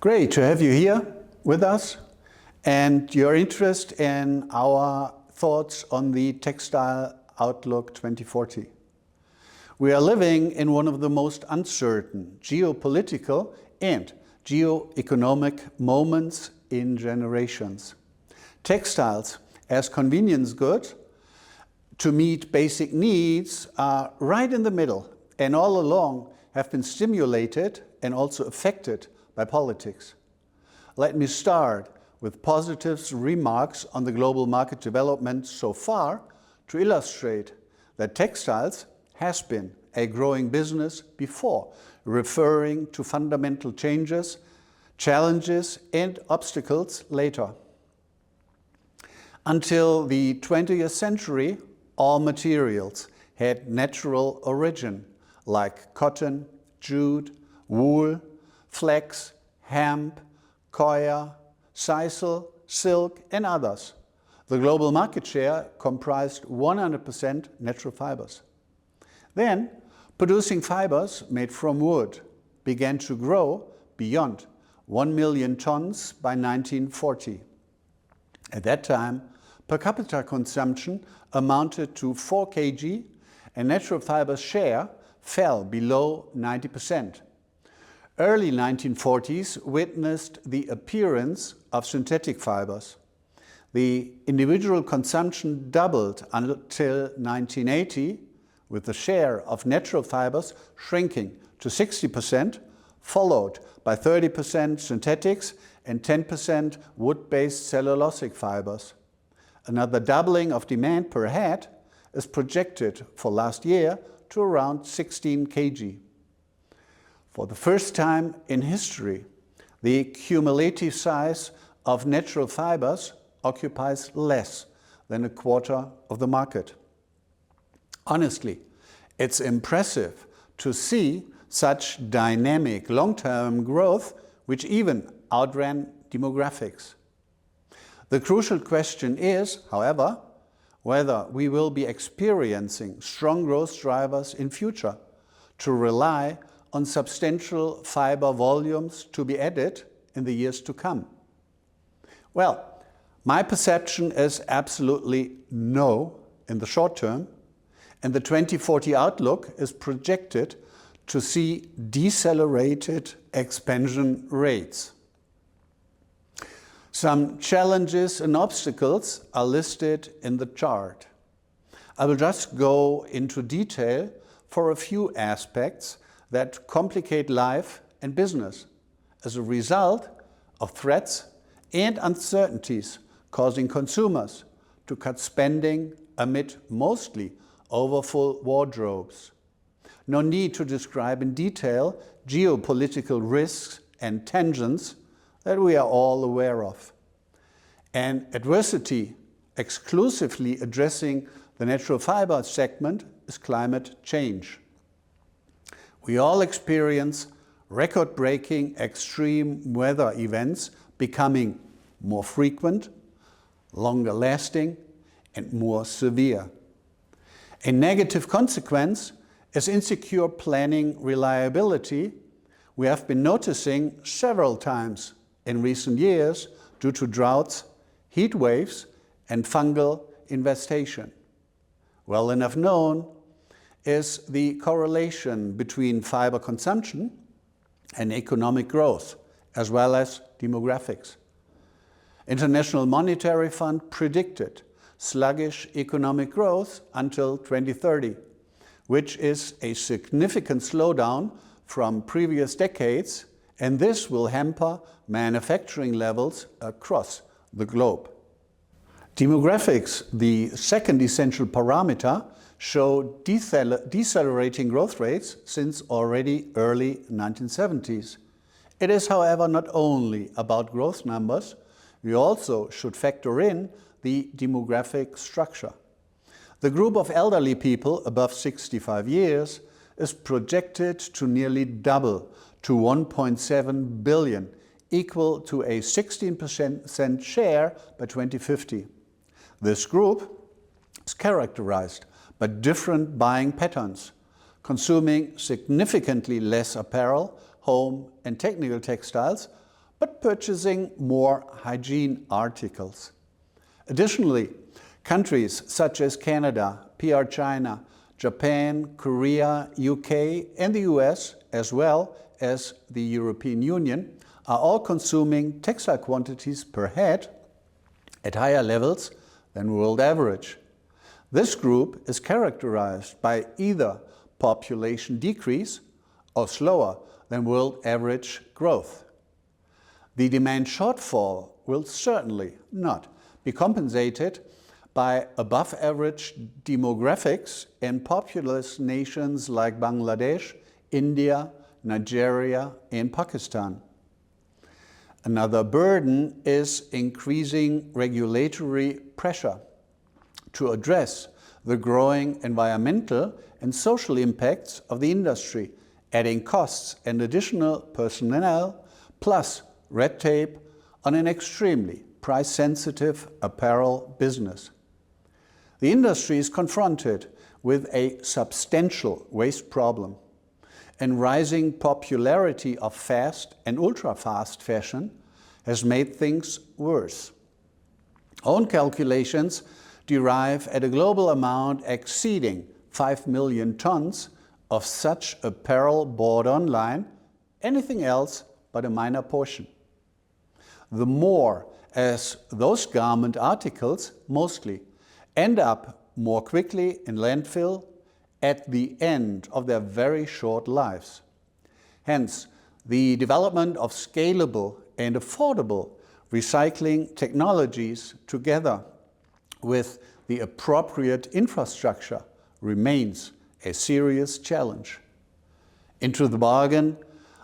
Great to have you here with us and your interest in our thoughts on the Textile Outlook 2040. We are living in one of the most uncertain geopolitical and geo-economic moments in generations. Textiles as convenience goods to meet basic needs are right in the middle and all along have been stimulated and also affected by politics. Let me start with positive remarks on the global market development so far to illustrate that textiles has been a growing business before, referring to fundamental changes, challenges and obstacles later. Until the 20th century, all materials had natural origin, like cotton, jute, wool, flax, hemp, coir, sisal, silk and others. The global market share comprised 100% natural fibers. Then, producing fibers made from wood began to grow beyond 1 million tons by 1940. At that time, per capita consumption amounted to 4 kg and natural fibers share fell below 90%. Early 1940s witnessed the appearance of synthetic fibers. The individual consumption doubled until 1980, with the share of natural fibers shrinking to 60%, followed by 30% synthetics and 10% wood-based cellulosic fibers. Another doubling of demand per head is projected for last year to around 16 kg. For the first time in history, the cumulative size of natural fibers occupies less than a quarter of the market. Honestly, it's impressive to see such dynamic long-term growth which even outran demographics. The crucial question is, however, whether we will be experiencing strong growth drivers in future to rely on substantial fiber volumes to be added in the years to come. Well, my perception is absolutely no in the short term, and the 2040 outlook is projected to see decelerated expansion rates. Some challenges and obstacles are listed in the chart. I will just go into detail for a few aspects that complicate life and business as a result of threats and uncertainties causing consumers to cut spending amid mostly overfull wardrobes. No need to describe in detail geopolitical risks and tensions that we are all aware of. An adversity exclusively addressing the natural fiber segment is climate change. We all experience record-breaking extreme weather events becoming more frequent, longer lasting, and more severe. A negative consequence is insecure planning reliability we have been noticing several times in recent years due to droughts, heat waves, and fungal infestation. Well enough known is the correlation between fiber consumption and economic growth, as well as demographics. International Monetary Fund predicted sluggish economic growth until 2030, which is a significant slowdown from previous decades, and this will hamper manufacturing levels across the globe. Demographics, the second essential parameter, show decelerating growth rates since already early 1970s. It is, however, not only about growth numbers, we also should factor in the demographic structure. The group of elderly people above 65 years is projected to nearly double to 1.7 billion, equal to a 16% share by 2050. This group is characterized by different buying patterns, consuming significantly less apparel, home and technical textiles, but purchasing more hygiene articles. Additionally, countries such as Canada, PR China, Japan, Korea, UK and the US, as well as the European Union, are all consuming textile quantities per head at higher levels than world average. This group is characterized by either population decrease or slower than world average growth. The demand shortfall will certainly not be compensated by above average demographics in populous nations like Bangladesh, India, Nigeria and Pakistan. Another burden is increasing regulatory pressure to address the growing environmental and social impacts of the industry, adding costs and additional personnel, plus red tape on an extremely price-sensitive apparel business. The industry is confronted with a substantial waste problem, and rising popularity of fast and ultra-fast fashion has made things worse. Own calculations derive at a global amount exceeding 5 million tons of such apparel bought online, anything else but a minor portion. The more as those garment articles mostly end up more quickly in landfill at the end of their very short lives. Hence, the development of scalable and affordable recycling technologies together with the appropriate infrastructure remains a serious challenge. Into the bargain,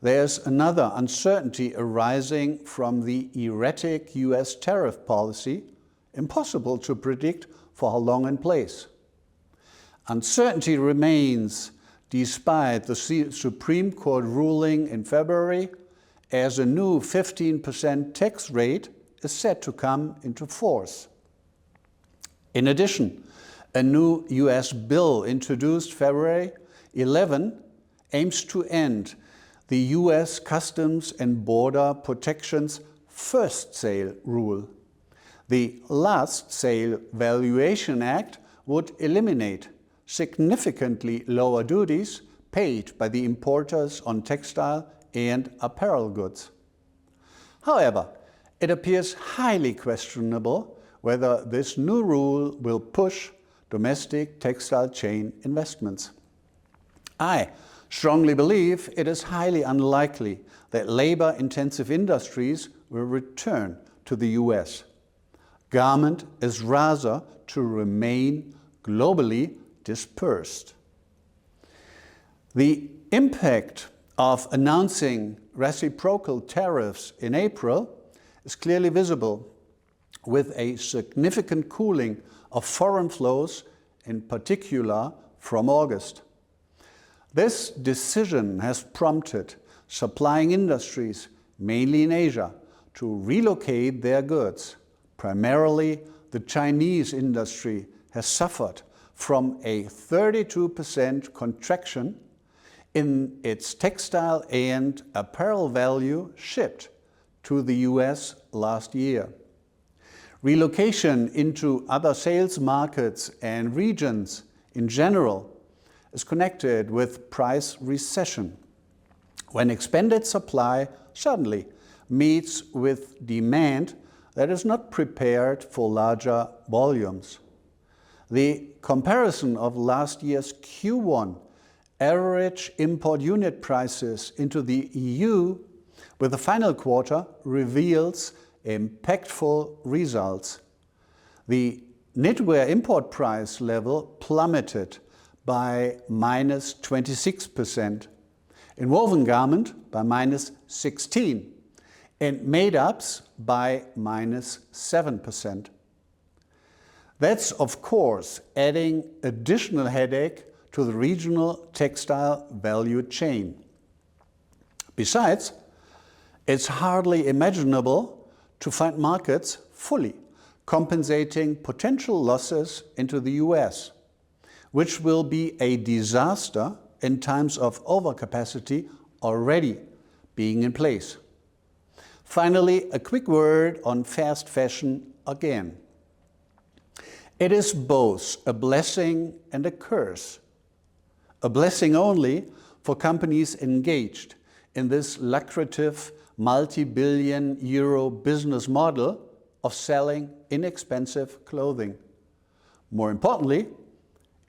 there's another uncertainty arising from the erratic US tariff policy, impossible to predict for how long in place. Uncertainty remains despite the Supreme Court ruling in February, as a new 15% tax rate is set to come into force. In addition, a new US bill introduced February 11 aims to end the US Customs and Border Protection's first sale rule. The Last Sale Valuation Act would eliminate significantly lower duties paid by the importers on textile and apparel goods. However, it appears highly questionable whether this new rule will push domestic textile chain investments. I strongly believe it is highly unlikely that labor-intensive industries will return to the US. Garment is rather to remain globally dispersed. The impact of announcing reciprocal tariffs in April is clearly visible, with a significant cooling of foreign flows, in particular from August. This decision has prompted supplying industries, mainly in Asia, to relocate their goods. Primarily, the Chinese industry has suffered from a 32% contraction in its textile and apparel value shipped to the US last year. Relocation into other sales markets and regions in general is connected with price recession, when expanded supply suddenly meets with demand that is not prepared for larger volumes. The comparison of last year's Q1 average import unit prices into the EU with the final quarter reveals impactful results. The knitwear import price level plummeted by -26%, in woven garment by -16%, and made-ups by -7%. That's of course adding additional headache to the regional textile value chain. Besides, it's hardly imaginable to find markets fully compensating potential losses into the US, which will be a disaster in times of overcapacity already being in place. Finally, a quick word on fast fashion again. It is both a blessing and a curse. A blessing only for companies engaged in this lucrative multi-billion euro business model of selling inexpensive clothing. More importantly,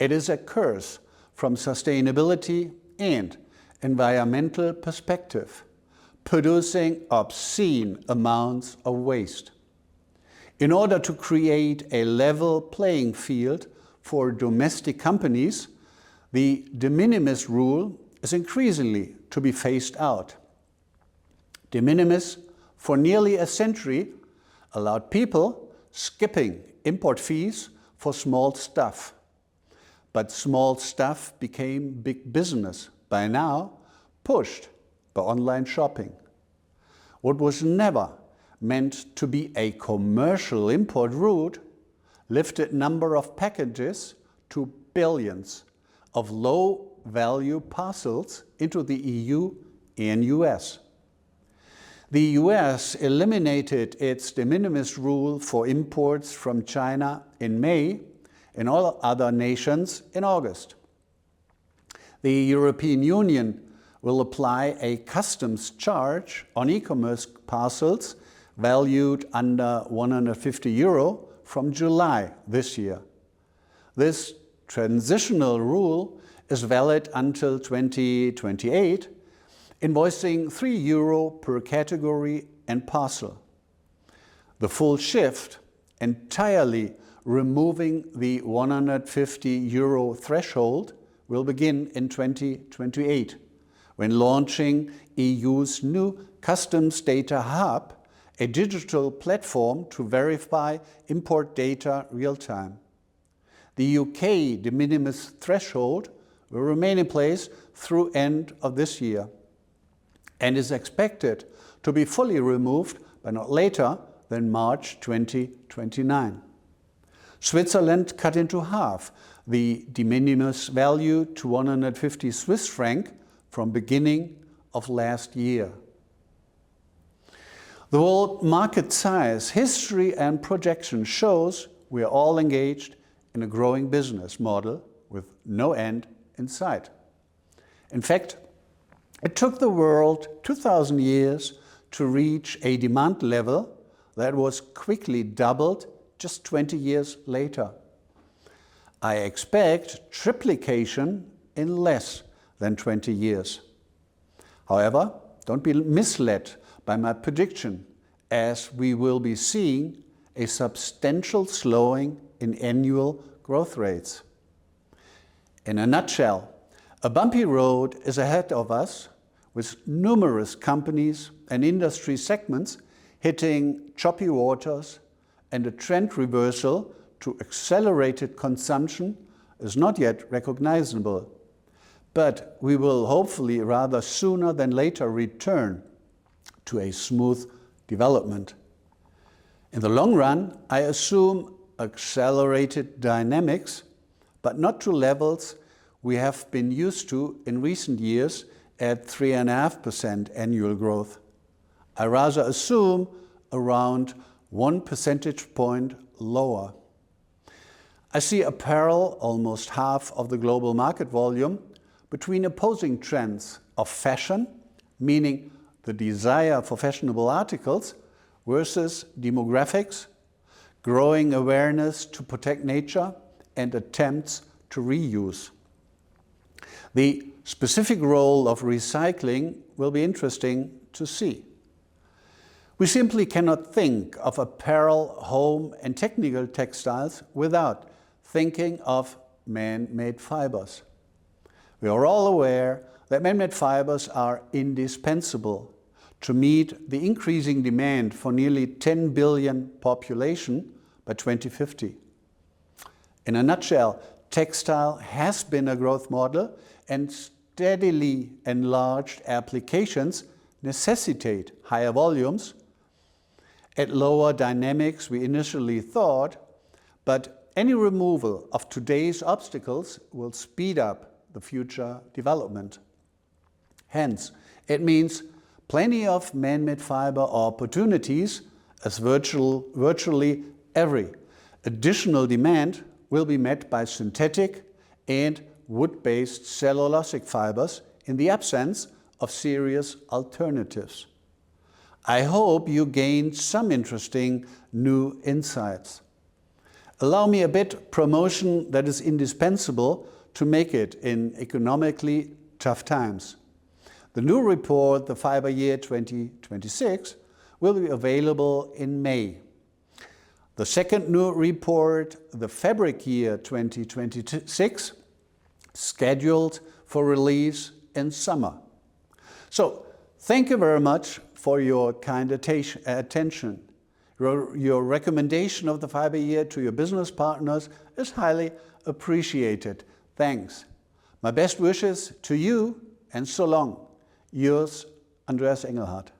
it is a curse from sustainability and environmental perspective, producing obscene amounts of waste. In order to create a level playing field for domestic companies, the de minimis rule is increasingly to be phased out. De minimis, for nearly a century, allowed people skipping import fees for small stuff. But small stuff became big business, by now pushed by online shopping. What was never meant to be a commercial import route lifted number of packages to billions of low-value parcels into the EU and US. The US eliminated its de minimis rule for imports from China in May and all other nations in August. The European Union will apply a customs charge on e-commerce parcels valued under 150 euro from July this year. This transitional rule is valid until 2028, invoicing 3 euro per category and parcel. The full shift, entirely removing the 150 euro threshold, will begin in 2028, when launching EU's new Customs Data Hub, a digital platform to verify import data real-time. The UK de minimis threshold will remain in place through end of this year and is expected to be fully removed by not later than March 2029. Switzerland cut into half the de minimis value to 150 Swiss franc from beginning of last year. The world market size, history and projection shows we are all engaged in a growing business model with no end in sight. In fact, it took the world 2,000 years to reach a demand level that was quickly doubled just 20 years later. I expect triplication in less than 20 years. However, don't be misled by my prediction, as we will be seeing a substantial slowing in annual growth rates. In a nutshell, a bumpy road is ahead of us, with numerous companies and industry segments hitting choppy waters, and a trend reversal to accelerated consumption is not yet recognizable. But we will hopefully rather sooner than later return to a smooth development. In the long run, I assume accelerated dynamics, but not to levels we have been used to in recent years at 3.5% annual growth. I rather assume around 1 percentage point lower. I see apparel almost half of the global market volume between opposing trends of fashion, meaning the desire for fashionable articles, versus demographics, growing awareness to protect nature, and attempts to reuse. The specific role of recycling will be interesting to see. We simply cannot think of apparel, home, and technical textiles without thinking of man-made fibers. We are all aware that man-made fibers are indispensable to meet the increasing demand for nearly 10 billion population by 2050. In a nutshell, textile has been a growth model, and steadily enlarged applications necessitate higher volumes at lower dynamics we initially thought, but any removal of today's obstacles will speed up the future development. Hence, it means plenty of man-made fiber opportunities, as virtually every additional demand will be met by synthetic and wood-based cellulosic fibers in the absence of serious alternatives. I hope you gained some interesting new insights. Allow me a bit promotion that is indispensable to make it in economically tough times. The new report, the Fiber Year 2026, will be available in May. The second new report, the Fabric Year 2026, scheduled for release in summer. So, thank you very much for your kind attention. Your recommendation of the Fiber Year to your business partners is highly appreciated. Thanks. My best wishes to you, and so long. Yours, Andreas Engelhardt.